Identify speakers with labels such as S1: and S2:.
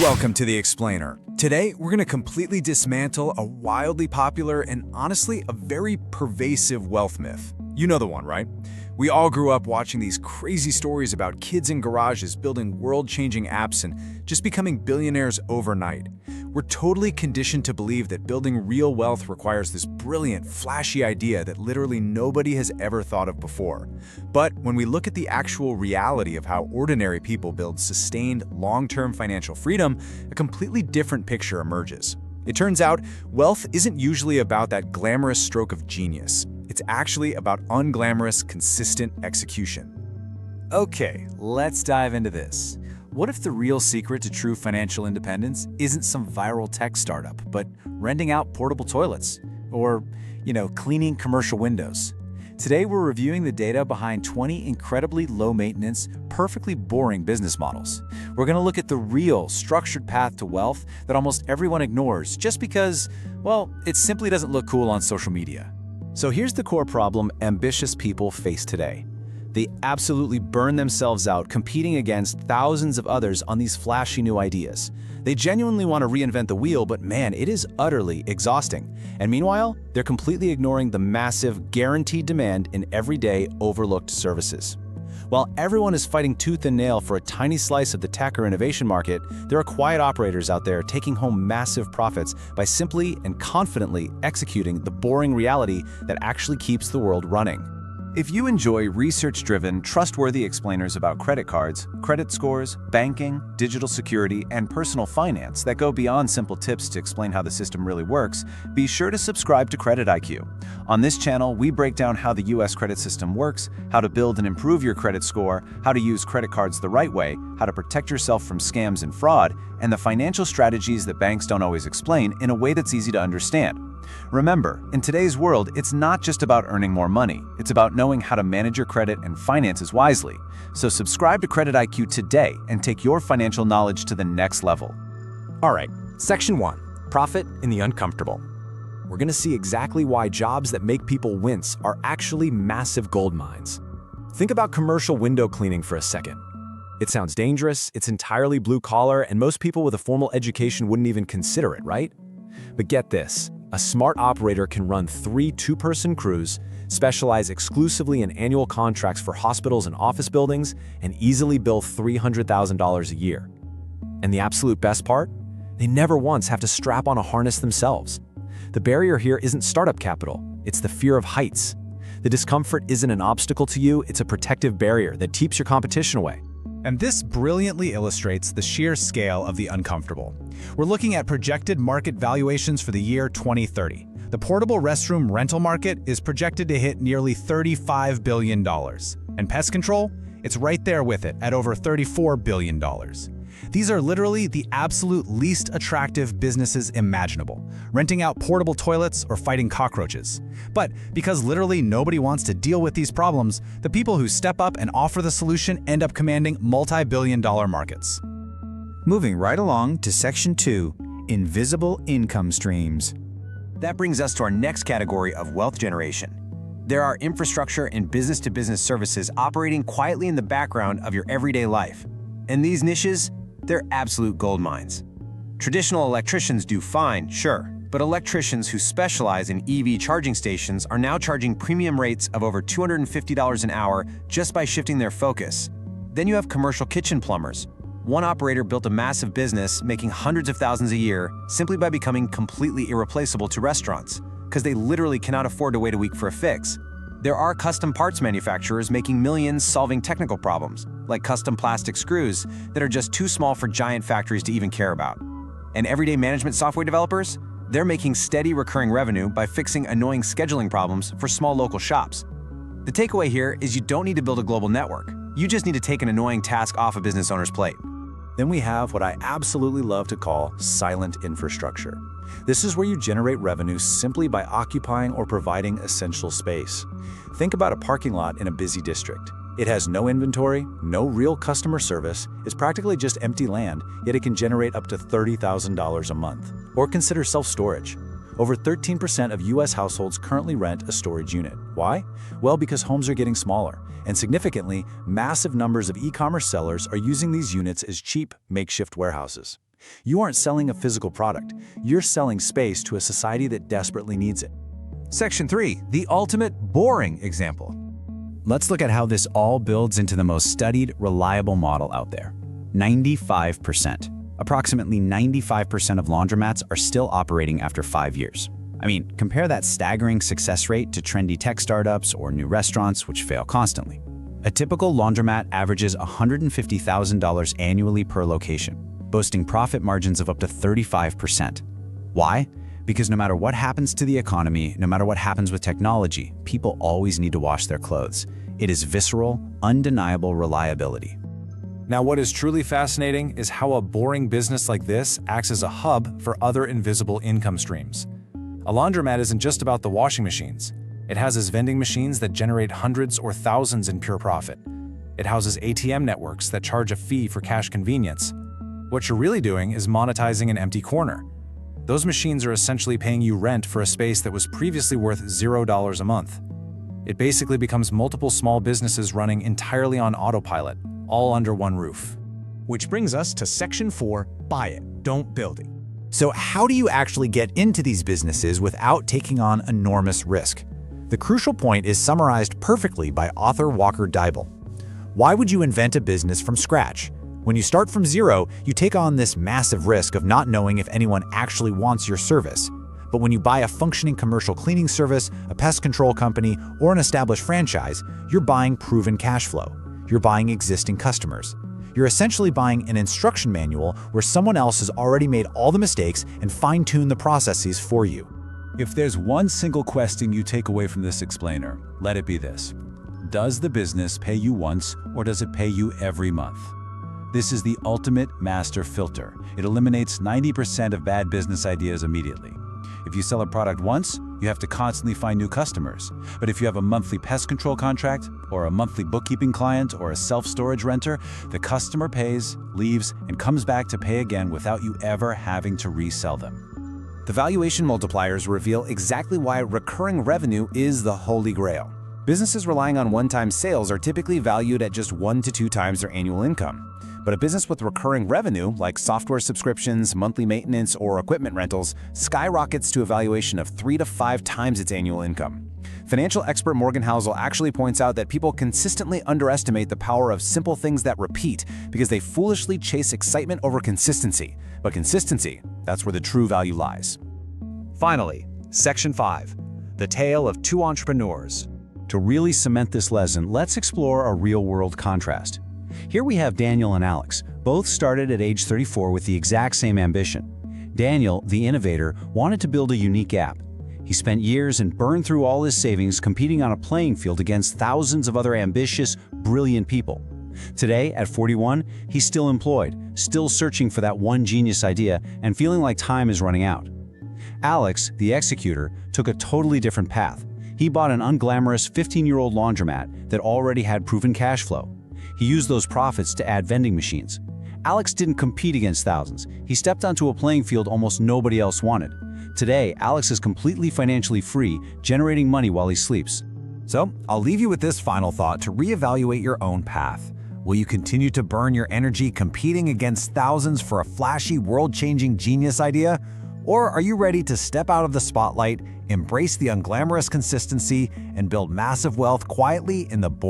S1: Welcome to The Explainer. Today, we're going to completely dismantle a wildly popular and honestly a very pervasive wealth myth. You know the one, right? We all grew up watching these crazy stories about kids in garages building world-changing apps and just becoming billionaires overnight. We're totally conditioned to believe that building real wealth requires this brilliant, flashy idea that literally nobody has ever thought of before. But when we look at the actual reality of how ordinary people build sustained, long-term financial freedom, a completely different picture emerges. It turns out, wealth isn't usually about that glamorous stroke of genius. It's actually about unglamorous, consistent execution. Okay, let's dive into this. What if the real secret to true financial independence isn't some viral tech startup, but renting out portable toilets? Or, cleaning commercial windows? Today, we're reviewing the data behind 20 incredibly low-maintenance, perfectly boring business models. We're going to look at the real, structured path to wealth that almost everyone ignores just because, well, it simply doesn't look cool on social media. So here's the core problem ambitious people face today. They absolutely burn themselves out competing against thousands of others on these flashy new ideas. They genuinely want to reinvent the wheel, but man, it is utterly exhausting. And meanwhile, they're completely ignoring the massive, guaranteed demand in everyday, overlooked services. While everyone is fighting tooth and nail for a tiny slice of the tech or innovation market, there are quiet operators out there taking home massive profits by simply and confidently executing the boring reality that actually keeps the world running. If you enjoy research-driven, trustworthy explainers about credit cards, credit scores, banking, digital security, and personal finance that go beyond simple tips to explain how the system really works, be sure to subscribe to Credit IQ. On this channel, we break down how the US credit system works, how to build and improve your credit score, how to use credit cards the right way, how to protect yourself from scams and fraud, and the financial strategies that banks don't always explain in a way that's easy to understand. Remember, in today's world, it's not just about earning more money. It's about knowing how to manage your credit and finances wisely. So subscribe to Credit IQ today and take your financial knowledge to the next level.
S2: All right, Section 1, Profit in the Uncomfortable. We're going to see exactly why jobs that make people wince are actually massive gold mines. Think about commercial window cleaning for a second. It sounds dangerous, it's entirely blue-collar, and most people with a formal education wouldn't even consider it, right? But get this. A smart operator can run 3 two-person crews, specialize exclusively in annual contracts for hospitals and office buildings, and easily bill $300,000 a year. And the absolute best part? They never once have to strap on a harness themselves. The barrier here isn't startup capital, it's the fear of heights. The discomfort isn't an obstacle to you, it's a protective barrier that keeps your competition away.
S1: And this brilliantly illustrates the sheer scale of the uncomfortable. We're looking at projected market valuations for the year 2030. The portable restroom rental market is projected to hit nearly $35 billion. And pest control? It's right there with it at over $34 billion. These are literally the absolute least attractive businesses imaginable, renting out portable toilets or fighting cockroaches. But because literally nobody wants to deal with these problems, the people who step up and offer the solution end up commanding multi-billion-dollar markets. Moving right along to Section 2, Invisible Income Streams.
S3: That brings us to our next category of wealth generation. There are infrastructure and business-to-business services operating quietly in the background of your everyday life. And these niches, they're absolute gold mines. Traditional electricians do fine, sure, but electricians who specialize in EV charging stations are now charging premium rates of over $250 an hour just by shifting their focus. Then you have commercial kitchen plumbers. One operator built a massive business making hundreds of thousands a year simply by becoming completely irreplaceable to restaurants, because they literally cannot afford to wait a week for a fix. There are custom parts manufacturers making millions solving technical problems, like custom plastic screws that are just too small for giant factories to even care about. And everyday management software developers? They're making steady recurring revenue by fixing annoying scheduling problems for small local shops. The takeaway here is you don't need to build a global network. You just need to take an annoying task off a business owner's plate.
S2: Then we have what I absolutely love to call silent infrastructure. This is where you generate revenue simply by occupying or providing essential space. Think about a parking lot in a busy district. It has no inventory, no real customer service, it's practically just empty land, yet it can generate up to $30,000 a month. Or consider self-storage. Over 13% of US households currently rent a storage unit. Why? Well, because homes are getting smaller. And significantly, massive numbers of e-commerce sellers are using these units as cheap, makeshift warehouses. You aren't selling a physical product. You're selling space to a society that desperately needs it.
S1: Section 3, the ultimate boring example.
S3: Let's look at how this all builds into the most studied, reliable model out there. 95%. Approximately 95% of laundromats are still operating after 5 years. I mean, compare that staggering success rate to trendy tech startups or new restaurants which fail constantly. A typical laundromat averages $150,000 annually per location, boasting profit margins of up to 35%. Why? Because no matter what happens to the economy, no matter what happens with technology, people always need to wash their clothes. It is visceral, undeniable reliability.
S2: Now, what is truly fascinating is how a boring business like this acts as a hub for other invisible income streams. A laundromat isn't just about the washing machines. It houses vending machines that generate hundreds or thousands in pure profit. It houses ATM networks that charge a fee for cash convenience. What you're really doing is monetizing an empty corner. Those machines are essentially paying you rent for a space that was previously worth $0 a month. It basically becomes multiple small businesses running entirely on autopilot, all under one roof.
S1: Which brings us to Section 4, buy it, don't build it.
S2: So how do you actually get into these businesses without taking on enormous risk? The crucial point is summarized perfectly by author Walker Deibel. Why would you invent a business from scratch? When you start from zero, you take on this massive risk of not knowing if anyone actually wants your service. But when you buy a functioning commercial cleaning service, a pest control company, or an established franchise, you're buying proven cash flow. You're buying existing customers. You're essentially buying an instruction manual where someone else has already made all the mistakes and fine-tuned the processes for you.
S1: If there's one single question you take away from this explainer, let it be this. Does the business pay you once or does it pay you every month? This is the ultimate master filter. It eliminates 90% of bad business ideas immediately. If you sell a product once, you have to constantly find new customers. But if you have a monthly pest control contract, or a monthly bookkeeping client, or a self-storage renter, the customer pays, leaves, and comes back to pay again without you ever having to resell them.
S2: The valuation multipliers reveal exactly why recurring revenue is the holy grail. Businesses relying on one-time sales are typically valued at just 1 to 2 times their annual income. But a business with recurring revenue, like software subscriptions, monthly maintenance, or equipment rentals, skyrockets to a valuation of 3 to 5 times its annual income. Financial expert Morgan Housel actually points out that people consistently underestimate the power of simple things that repeat because they foolishly chase excitement over consistency. But consistency, that's where the true value lies.
S1: Finally, Section 5, the tale of 2 entrepreneurs. To really cement this lesson, let's explore a real-world contrast. Here we have Daniel and Alex. Both started at age 34 with the exact same ambition. Daniel, the innovator, wanted to build a unique app. He spent years and burned through all his savings competing on a playing field against thousands of other ambitious, brilliant people. Today, at 41, he's still employed, still searching for that one genius idea and feeling like time is running out. Alex, the executor, took a totally different path. He bought an unglamorous 15-year-old laundromat that already had proven cash flow. He used those profits to add vending machines. Alex didn't compete against thousands. He stepped onto a playing field almost nobody else wanted. Today, Alex is completely financially free, generating money while he sleeps.
S2: So, I'll leave you with this final thought to reevaluate your own path. Will you continue to burn your energy competing against thousands for a flashy, world-changing genius idea? Or are you ready to step out of the spotlight, embrace the unglamorous consistency, and build massive wealth quietly in the